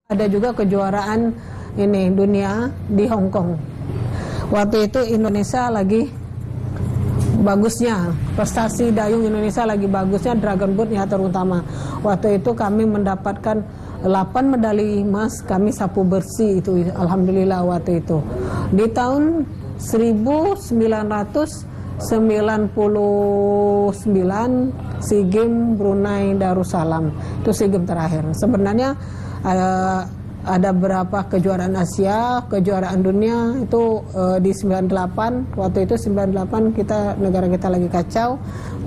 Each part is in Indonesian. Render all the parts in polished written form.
Ada juga kejuaraan ini dunia di Hong Kong. Waktu itu Indonesia lagi bagusnya, prestasi dayung Indonesia lagi bagusnya, Dragon Boatnya terutama. Waktu itu kami mendapatkan 8 medali emas, kami sapu bersih itu, alhamdulillah waktu itu. Di tahun 1999 SEA Games Brunei Darussalam, itu SEA Games terakhir. Sebenarnya ada berapa kejuaraan Asia, kejuaraan dunia itu di 98. Waktu itu 98 negara kita lagi kacau.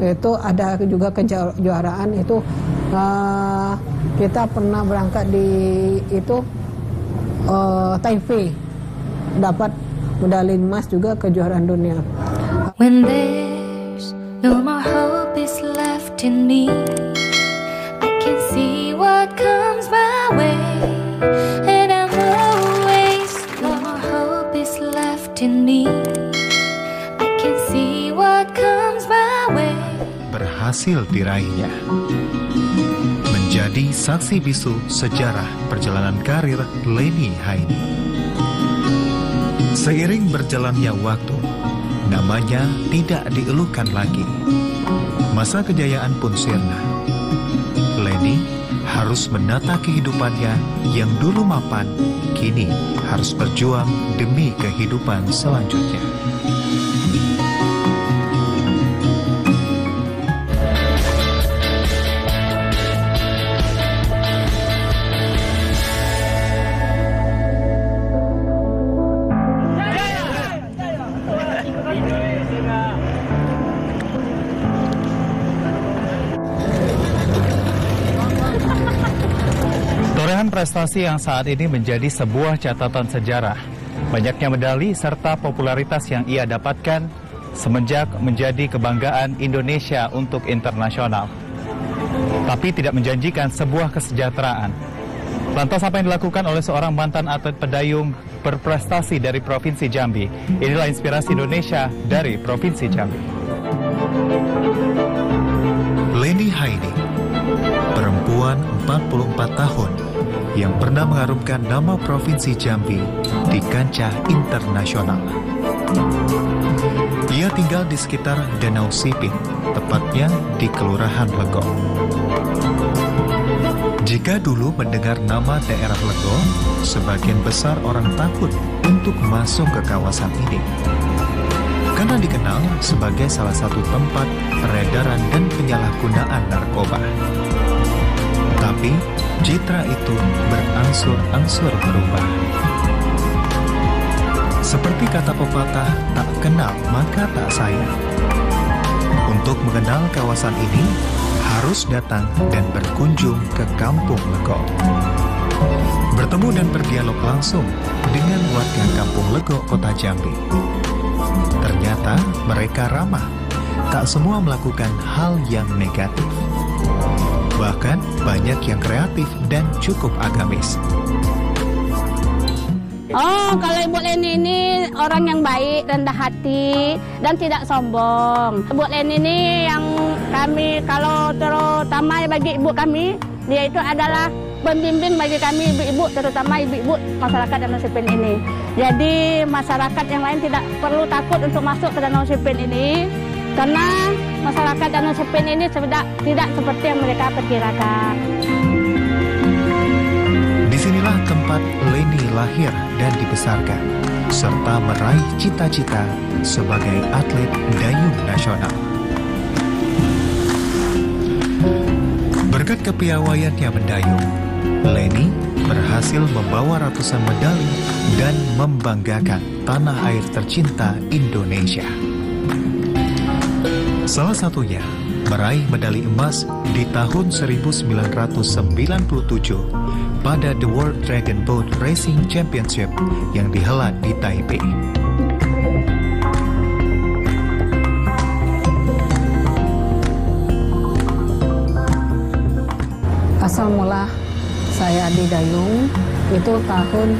Itu ada juga kejuaraan itu kita pernah berangkat di itu Taipei, dapat medali emas juga kejuaraan dunia. When there's no more hope is left in me, I can see what comes my way. And I'm always, no more hope is left in me, I can see what comes my way. Berhasil diraihnya. Menjadi saksi bisu sejarah perjalanan karir Leni Haini. Seiring berjalannya waktu, namanya tidak dielukan lagi. Masa kejayaan pun sirna. Leni harus menata kehidupannya yang dulu mapan, kini harus berjuang demi kehidupan selanjutnya. Torehan prestasi yang saat ini menjadi sebuah catatan sejarah. Banyaknya medali serta popularitas yang ia dapatkan semenjak menjadi kebanggaan Indonesia untuk internasional. Tapi tidak menjanjikan sebuah kesejahteraan. Lantas apa yang dilakukan oleh seorang mantan atlet pedayung berprestasi dari Provinsi Jambi? Inilah inspirasi Indonesia dari Provinsi Jambi. Leni Haini, perempuan 44 tahun yang pernah mengharumkan nama Provinsi Jambi di kancah internasional. Ia tinggal di sekitar Danau Sipin, tepatnya di Kelurahan Lego. Jika dulu mendengar nama daerah Lego, sebagian besar orang takut untuk masuk ke kawasan ini. Karena dikenal sebagai salah satu tempat peredaran dan penyalahgunaan narkoba. Tapi, citra itu berangsur-angsur berubah. Seperti kata pepatah, tak kenal maka tak sayang. Untuk mengenal kawasan ini, harus datang dan berkunjung ke Kampung Lego. Bertemu dan berdialog langsung dengan warga Kampung Lego, Kota Jambi. Ternyata mereka ramah, tak semua melakukan hal yang negatif. Bahkan banyak yang kreatif dan cukup agamis. Oh, kalau Ibu Leni ini orang yang baik, rendah hati, dan tidak sombong. Ibu Leni ini yang kami, kalau terutama bagi ibu kami, dia itu adalah pembimbing bagi kami ibu-ibu, terutama ibu-ibu masyarakat Danau Sipin ini. Jadi masyarakat yang lain tidak perlu takut untuk masuk ke Danau Sipin ini, karena masyarakat Danau Sipin ini tidak seperti yang mereka perkirakan. Disinilah tempat Leni lahir dan dibesarkan, serta meraih cita-cita sebagai atlet dayung nasional. Berkat kepiawaiannya mendayung, Leni berhasil membawa ratusan medali dan membanggakan tanah air tercinta Indonesia. Salah satunya meraih medali emas di tahun 1997 pada The World Dragon Boat Racing Championship yang dihelat di Taipei. Asal mula saya di dayung itu tahun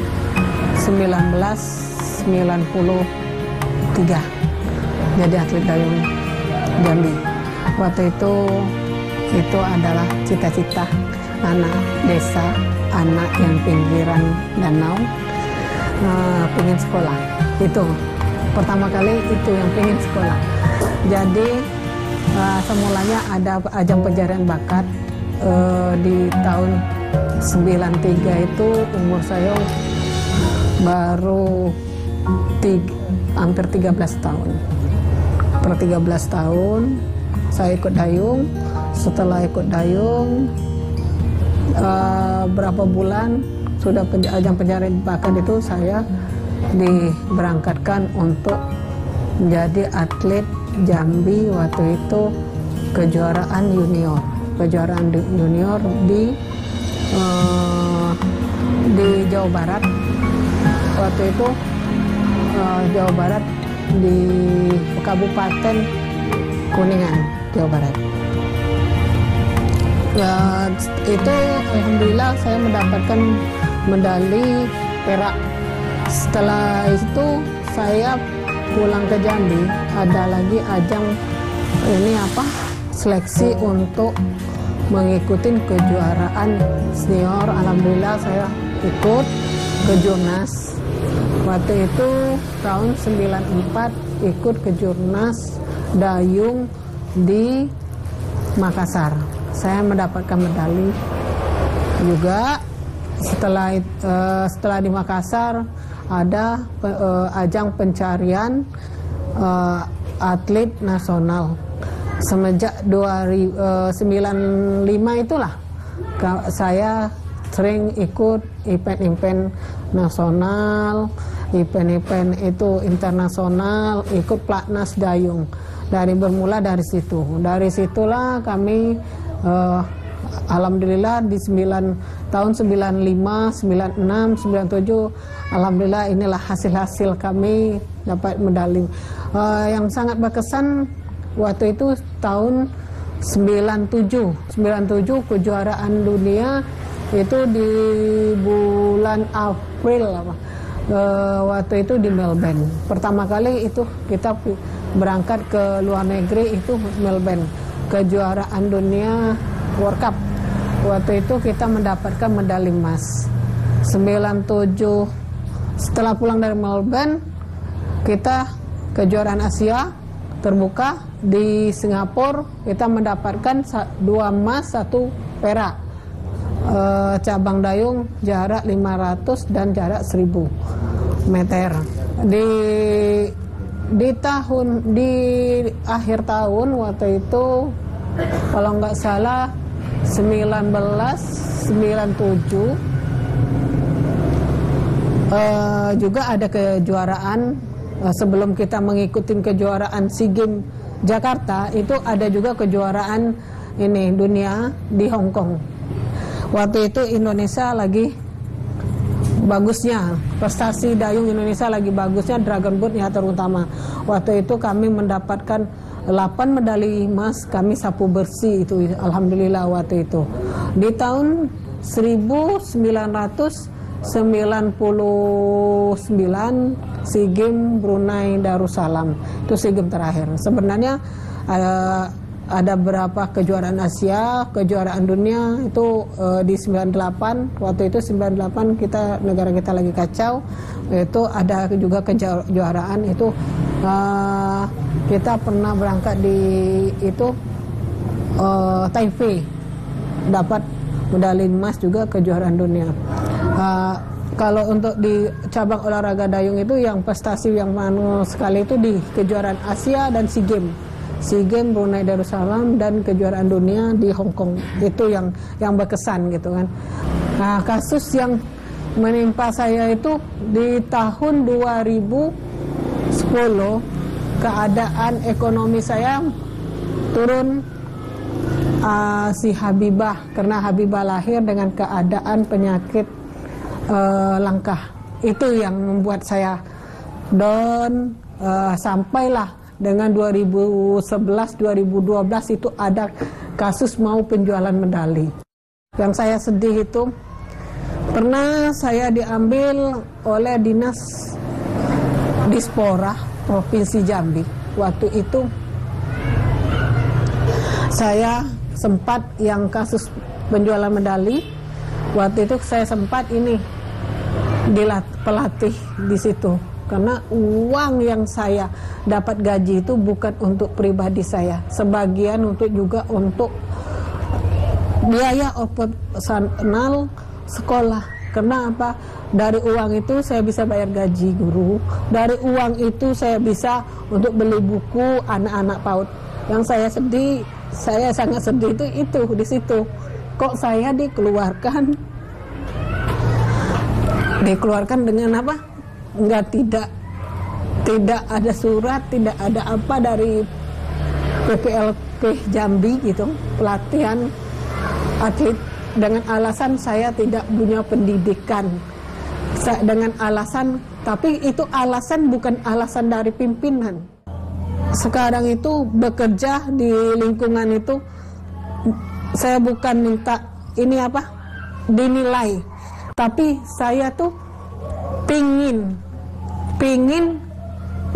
1993, jadi atlet dayung Jambi. Waktu itu adalah cita-cita anak desa, anak yang pinggiran danau pengen sekolah. Itu pertama kali itu yang pengen sekolah. Jadi semulanya ada ajang pencarian bakat di tahun 93 itu umur saya baru hampir 13 tahun. Per 13 tahun saya ikut dayung. Setelah ikut dayung berapa bulan sudah ajang pencarian bakat itu saya diberangkatkan untuk menjadi atlet Jambi waktu itu kejuaraan junior di Jawa Barat. Waktu itu Jawa Barat di Kabupaten Kuningan, Jawa Barat. Itu alhamdulillah saya mendapatkan medali perak. Setelah itu saya pulang ke Jambi, ada lagi ajang seleksi untuk mengikuti kejuaraan senior. Alhamdulillah saya ikut ke Jurnas. Waktu itu tahun 94 ikut ke Jurnas dayung di Makassar. Saya mendapatkan medali juga. Setelah di Makassar ada ajang pencarian atlet nasional. Semenjak 1995 itulah saya sering ikut event-event nasional, event-event itu internasional, ikut Platnas Dayung. Bermula dari situ. Dari situlah kami alhamdulillah di tahun 95, 96, 97 alhamdulillah inilah hasil-hasil kami dapat medali. Yang sangat berkesan waktu itu tahun 97 kejuaraan dunia itu di bulan April waktu itu di Melbourne. Pertama kali itu kita berangkat ke luar negeri itu Melbourne, kejuaraan dunia World Cup. Waktu itu kita mendapatkan medali emas. 97 setelah pulang dari Melbourne kita kejuaraan Asia terbuka di Singapura, kita mendapatkan 2 emas 1 perak. Cabang dayung jarak 500 dan jarak 1000 meter. Di akhir tahun waktu itu kalau nggak salah 1997 juga ada kejuaraan sebelum kita mengikuti kejuaraan SEA Games Jakarta itu ada juga kejuaraan ini dunia di Hong Kong. Waktu itu Indonesia lagi bagusnya, prestasi dayung Indonesia lagi bagusnya, Dragon Boat yang terutama. Waktu itu kami mendapatkan 8 medali emas, kami sapu bersih itu alhamdulillah waktu itu. Di tahun 1999 SEA Games Brunei Darussalam itu SEA Games terakhir. Sebenarnya ada berapa kejuaraan Asia, kejuaraan dunia itu di 98. Waktu itu 98 negara kita lagi kacau. Itu ada juga kejuaraan itu kita pernah berangkat di itu Taipei, dapat medali emas juga kejuaraan dunia. Kalau untuk di cabang olahraga dayung itu yang prestasi yang manual sekali itu di kejuaraan Asia dan SEA Games. SEA Games Brunei Darussalam dan kejuaraan dunia di Hong Kong. Itu yang berkesan gitu kan. Nah, kasus yang menimpa saya itu di tahun 2010 keadaan ekonomi saya turun. Si Habibah, karena Habibah lahir dengan keadaan penyakit langka. Itu yang membuat saya down sampailah dengan 2011-2012 itu ada kasus mau penjualan medali. Yang saya sedih itu pernah saya diambil oleh Dinas Dispora Provinsi Jambi. Waktu itu saya sempat yang kasus penjualan medali. Waktu itu saya sempat ini pelatih di situ. Karena uang yang saya dapat gaji itu bukan untuk pribadi saya. Sebagian juga untuk biaya operasional sekolah. Karena apa? Dari uang itu saya bisa bayar gaji guru. Dari uang itu saya bisa untuk beli buku anak-anak PAUD. Yang saya sedih, saya sangat sedih itu di situ. Kok saya dikeluarkan dengan apa? Tidak ada surat, tidak ada apa dari PPLP Jambi gitu, pelatihan atlet, dengan alasan saya tidak punya pendidikan. Dengan alasan, tapi itu alasan bukan alasan dari pimpinan. Sekarang itu bekerja di lingkungan itu, saya bukan minta ini apa dinilai, tapi saya tuh pingin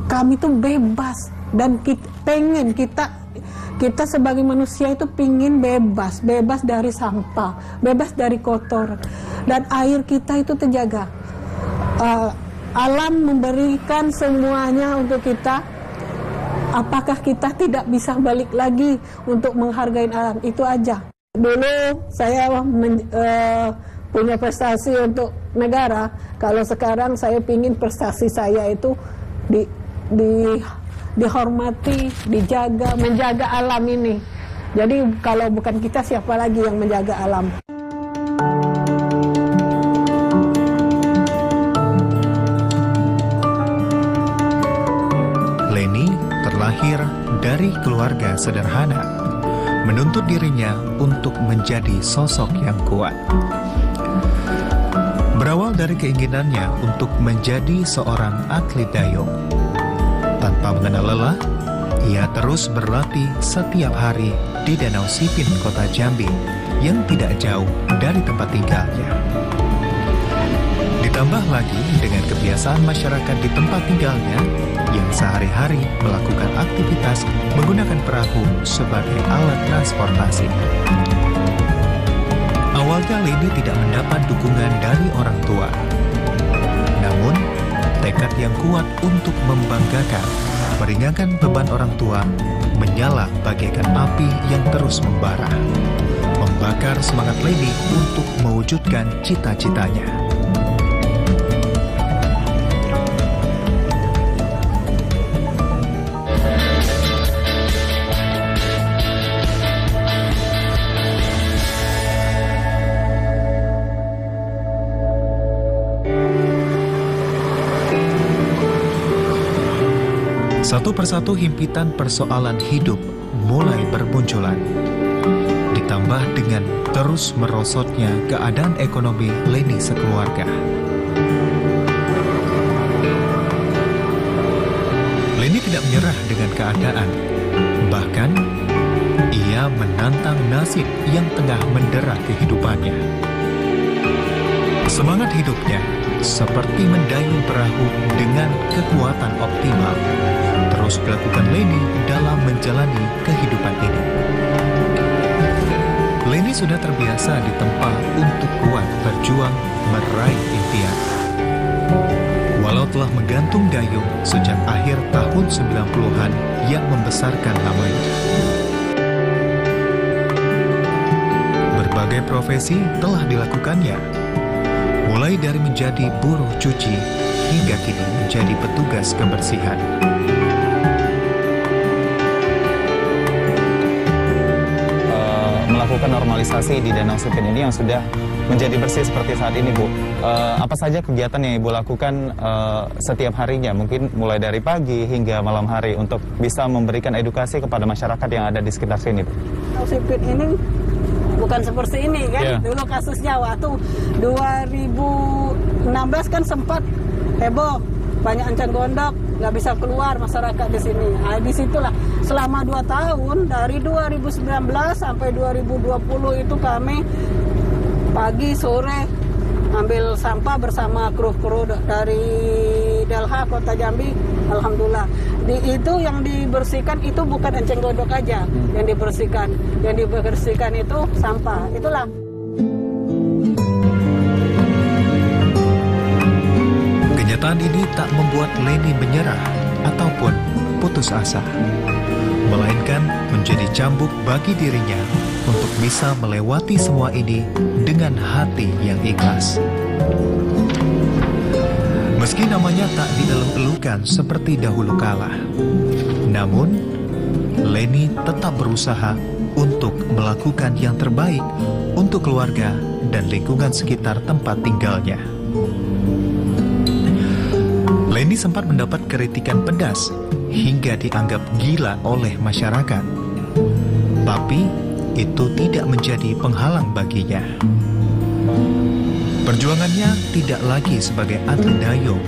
kami tuh bebas, dan kita sebagai manusia itu pingin bebas dari sampah, bebas dari kotor, dan air kita itu terjaga. Alam memberikan semuanya untuk kita. Apakah kita tidak bisa balik lagi untuk menghargai alam? Itu aja. Dulu saya punya prestasi untuk negara. Kalau sekarang saya pingin prestasi saya itu dihormati, dijaga, menjaga alam ini. Jadi kalau bukan kita, siapa lagi yang menjaga alam? Leni terlahir dari keluarga sederhana, menuntut dirinya untuk menjadi sosok yang kuat. Berawal dari keinginannya untuk menjadi seorang atlet dayung. Tanpa mengenal lelah, ia terus berlatih setiap hari di Danau Sipin, Kota Jambi, yang tidak jauh dari tempat tinggalnya. Ditambah lagi dengan kebiasaan masyarakat di tempat tinggalnya yang sehari-hari melakukan aktivitas menggunakan perahu sebagai alat transportasi. Awalnya Leni tidak mendapat dukungan dari orang tua. Namun, tekad yang kuat untuk membanggakan, meringankan beban orang tua, menyala bagaikan api yang terus membara, membakar semangat Leni untuk mewujudkan cita-citanya. Satu persatu himpitan persoalan hidup mulai bermunculan. Ditambah dengan terus merosotnya keadaan ekonomi Leni sekeluarga. Leni tidak menyerah dengan keadaan. Bahkan, ia menantang nasib yang tengah mendera kehidupannya. Semangat hidupnya seperti mendayung perahu dengan kekuatan optimal terus dilakukan Leni dalam menjalani kehidupan ini. Leni sudah terbiasa ditempa untuk kuat berjuang meraih impian. Walau telah menggantung dayung sejak akhir tahun 90-an yang membesarkan namanya. Berbagai profesi telah dilakukannya, mulai dari menjadi buruh cuci hingga kini menjadi petugas kebersihan. Melakukan normalisasi di Danau Sipin ini yang sudah menjadi bersih seperti saat ini, Bu. Apa saja kegiatan yang Ibu lakukan setiap harinya, mungkin mulai dari pagi hingga malam hari untuk bisa memberikan edukasi kepada masyarakat yang ada di sekitar sini, Bu? Danau Sipin ini bukan seperti ini kan, Dulu kasusnya waktu 2016 kan sempat heboh, banyak enceng gondok, nggak bisa keluar masyarakat di sini. Nah, disitulah selama 2 tahun dari 2019 sampai 2020 itu kami pagi sore ambil sampah bersama kru-kru dari Delha Kota Jambi. Alhamdulillah. Itu yang dibersihkan itu bukan enceng gondok aja yang dibersihkan. Yang dibersihkan itu sampah. Itulah Kenyataan ini tak membuat Leni menyerah ataupun putus asa, melainkan menjadi cambuk bagi dirinya untuk bisa melewati semua ini dengan hati yang ikhlas. Meski namanya tak dielung-elungkan seperti dahulu kala, namun Leni tetap berusaha untuk melakukan yang terbaik untuk keluarga dan lingkungan sekitar tempat tinggalnya. Leni sempat mendapat kritikan pedas hingga dianggap gila oleh masyarakat. Tapi itu tidak menjadi penghalang baginya. Perjuangannya tidak lagi sebagai atlet dayung,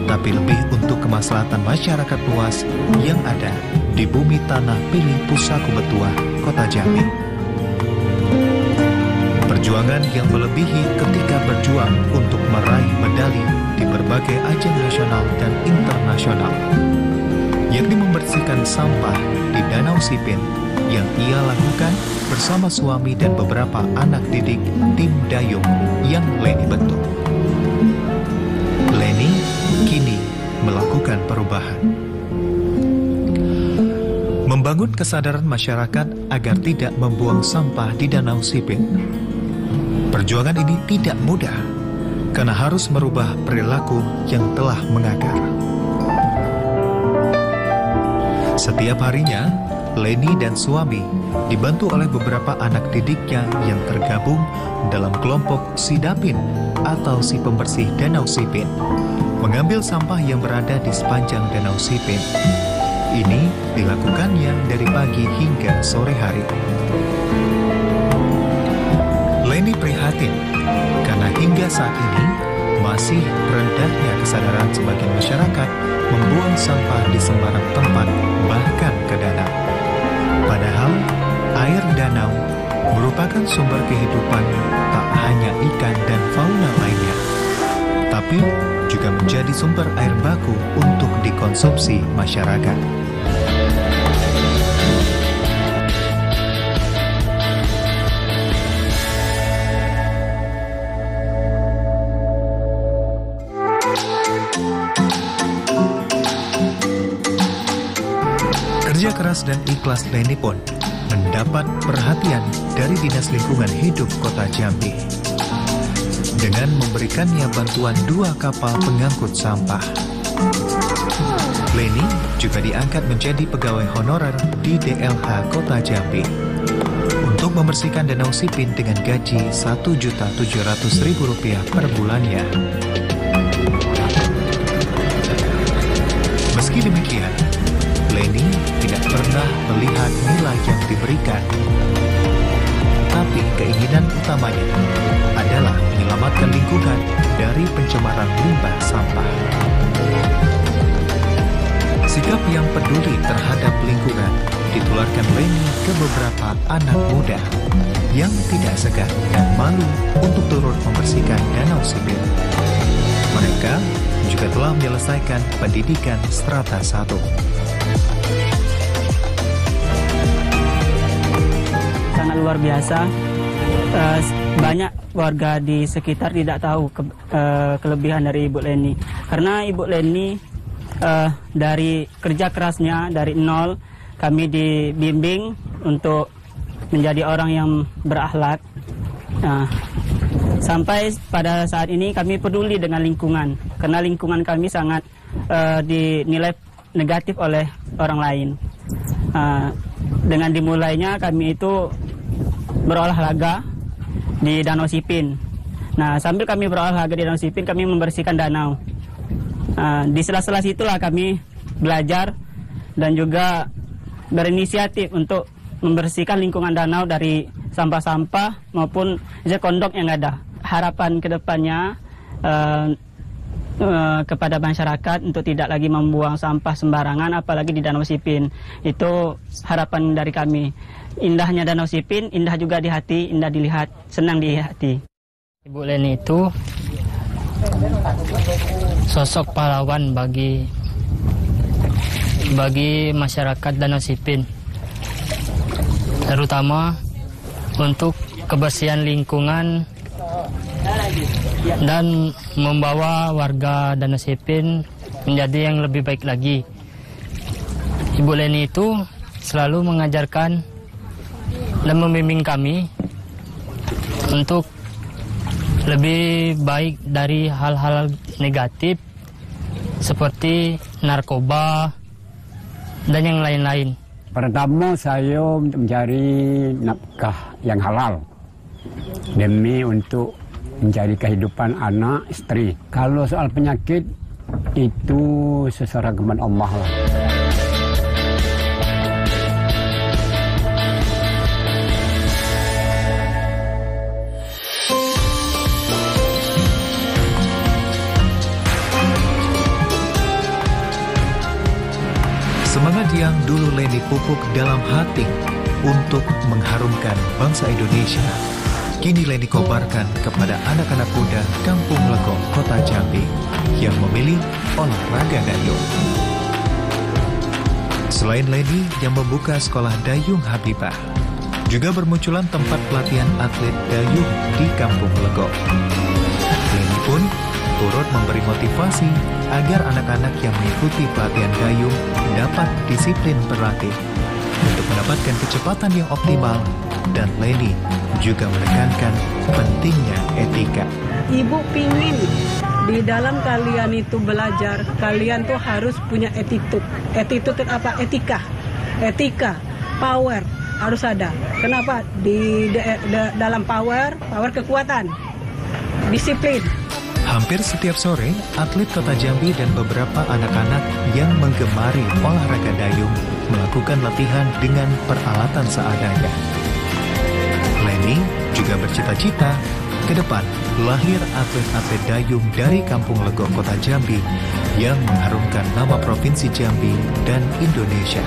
tapi lebih untuk kemaslahatan masyarakat luas yang ada di bumi tanah Pilih Pusaku Betuah, Kota Jambi. Perjuangan yang melebihi ketika berjuang untuk meraih medali di berbagai ajang nasional dan internasional, yakni membersihkan sampah di Danau Sipin yang ia lakukan bersama suami dan beberapa anak didik tim dayung yang Leni bentuk. Leni kini melakukan perubahan, membangun kesadaran masyarakat agar tidak membuang sampah di Danau Sipin. Perjuangan ini tidak mudah, karena harus merubah perilaku yang telah mengakar. Setiap harinya, Leni dan suami dibantu oleh beberapa anak didiknya yang tergabung dalam kelompok Sidapin atau si pembersih Danau Sipin, mengambil sampah yang berada di sepanjang Danau Sipin. Ini dilakukannya dari pagi hingga sore hari. Leni prihatin karena hingga saat ini masih rendahnya kesadaran sebagian masyarakat membuang sampah di sembarang tempat, bahkan ke danau. Padahal air danau merupakan sumber kehidupan tak hanya ikan dan fauna lainnya, tapi juga menjadi sumber air baku untuk dikonsumsi masyarakat. Kerja keras dan ikhlas Leni pun mendapat perhatian dari Dinas Lingkungan Hidup Kota Jambi dengan memberikannya bantuan 2 kapal pengangkut sampah. Leni juga diangkat menjadi pegawai honorer di DLH Kota Jambi untuk membersihkan Danau Sipin dengan gaji Rp1.700.000 per bulannya. Meski demikian, Leni tidak pernah melihat nilai yang diberikan, tapi keinginan utamanya adalah menyelamatkan lingkungan dari pencemaran limbah sampah. Sikap yang peduli terhadap lingkungan ditularkan Leni ke beberapa anak muda yang tidak segan dan malu untuk turut membersihkan Danau Sipin. Mereka juga telah menyelesaikan pendidikan strata 1. Sangat luar biasa. Banyak warga di sekitar tidak tahu kelebihan dari Ibu Leni. Karena Ibu Leni dari kerja kerasnya dari nol, kami dibimbing untuk menjadi orang yang berakhlak. Sampai pada saat ini kami peduli dengan lingkungan, karena lingkungan kami sangat dinilai negatif oleh orang lain. Dengan dimulainya kami itu berolahraga di Danau Sipin. Nah, sambil kami berolahraga di Danau Sipin, kami membersihkan danau. Di sela-sela situlah kami belajar dan juga berinisiatif untuk membersihkan lingkungan danau dari sampah-sampah maupun kondok yang ada. Harapan kedepannya kepada masyarakat untuk tidak lagi membuang sampah sembarangan, apalagi di Danau Sipin. Itu harapan dari kami. Indahnya Danau Sipin, indah juga di hati, indah dilihat, senang di hati. Ibu Leni itu sosok pahlawan bagi masyarakat Danau Sipin, terutama untuk kebersihan lingkungan dan membawa warga Danau Sipin menjadi yang lebih baik lagi. Ibu Leni itu selalu mengajarkan dan membimbing kami untuk lebih baik dari hal-hal negatif seperti narkoba dan yang lain-lain. Pertama saya mencari nafkah yang halal demi untuk mencari kehidupan anak, istri. Kalau soal penyakit itu sesuatu kehendak Allah lah. Semangat yang dulu Leni pupuk dalam hati untuk mengharumkan bangsa Indonesia, kini Leni kobarkan kepada anak-anak muda Kampung Lego, Kota Jambi yang memilih olahraga dayung. Selain Leni yang membuka sekolah dayung Habibah, juga bermunculan tempat pelatihan atlet dayung di Kampung Lego. Leni pun turut memberi motivasi agar anak-anak yang mengikuti pelatihan dayung dapat disiplin berlatih untuk mendapatkan kecepatan yang optimal, dan Leni juga menekankan pentingnya etika. Ibu pingin di dalam kalian itu belajar, kalian tuh harus punya attitude. Attitude apa? Etika, power harus ada. Kenapa? Di dalam power kekuatan, disiplin. Hampir setiap sore, atlet Kota Jambi dan beberapa anak-anak yang menggemari olahraga dayung melakukan latihan dengan peralatan seadanya. Leni juga bercita-cita ke depan lahir atlet-atlet dayung dari Kampung Lego, Kota Jambi yang mengharumkan nama Provinsi Jambi dan Indonesia.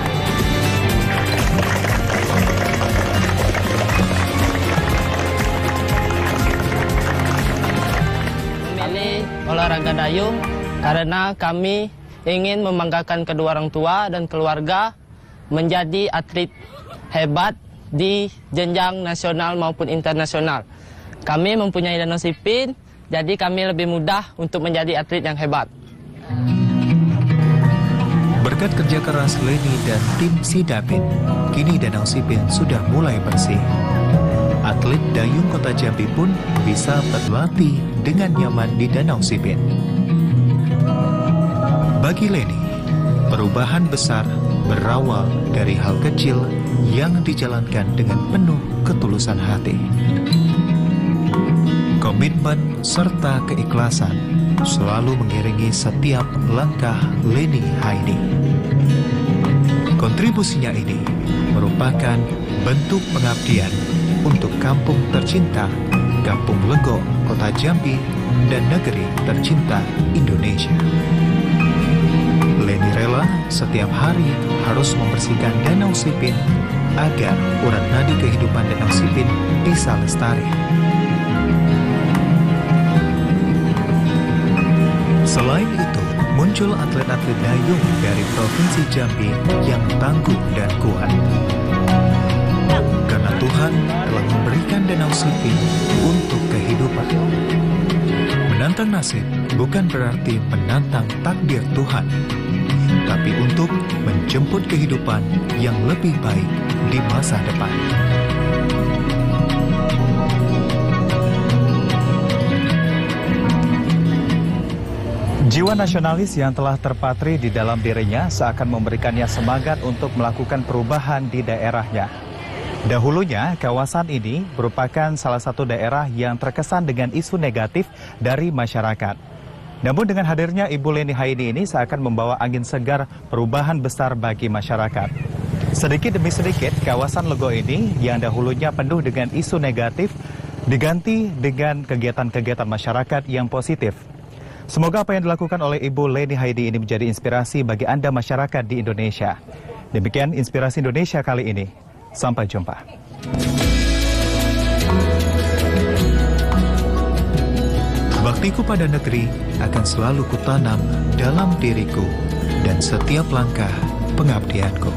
Olahraga dayung karena kami ingin membanggakan kedua orang tua dan keluarga menjadi atlet hebat di jenjang nasional maupun internasional. Kami mempunyai Danau Sipin, jadi kami lebih mudah untuk menjadi atlet yang hebat. Berkat kerja keras Leni dan tim Sidapin, kini Danau Sipin sudah mulai bersih. Atlet dayung Kota Jambi pun bisa berlatih dengan nyaman di Danau Sipin. Bagi Leni, perubahan besar berawal dari hal kecil yang dijalankan dengan penuh ketulusan hati. Komitmen serta keikhlasan selalu mengiringi setiap langkah Leni Haidi. Kontribusinya ini merupakan bentuk pengabdian untuk kampung tercinta, Kampung Lego, Kota Jambi, dan negeri tercinta Indonesia. Leni rela setiap hari harus membersihkan Danau Sipin agar urat nadi kehidupan Danau Sipin bisa lestari. Selain itu, muncul atlet-atlet dayung dari Provinsi Jambi yang tangguh dan kuat. Karena Tuhan telah memberikan Danau Sipin untuk kehidupan. Menantang nasib bukan berarti menantang takdir Tuhan, tapi untuk menjemput kehidupan yang lebih baik di masa depan. Jiwa nasionalis yang telah terpatri di dalam dirinya seakan memberikannya semangat untuk melakukan perubahan di daerahnya. Dahulunya, kawasan ini merupakan salah satu daerah yang terkesan dengan isu negatif dari masyarakat. Namun dengan hadirnya Ibu Leni Haidi ini seakan membawa angin segar perubahan besar bagi masyarakat. Sedikit demi sedikit, kawasan Lego ini yang dahulunya penuh dengan isu negatif diganti dengan kegiatan-kegiatan masyarakat yang positif. Semoga apa yang dilakukan oleh Ibu Leni Haidi ini menjadi inspirasi bagi Anda masyarakat di Indonesia. Demikian Inspirasi Indonesia kali ini. Sampai jumpa. Baktiku pada negeri akan selalu kutanam dalam diriku dan setiap langkah pengabdianku.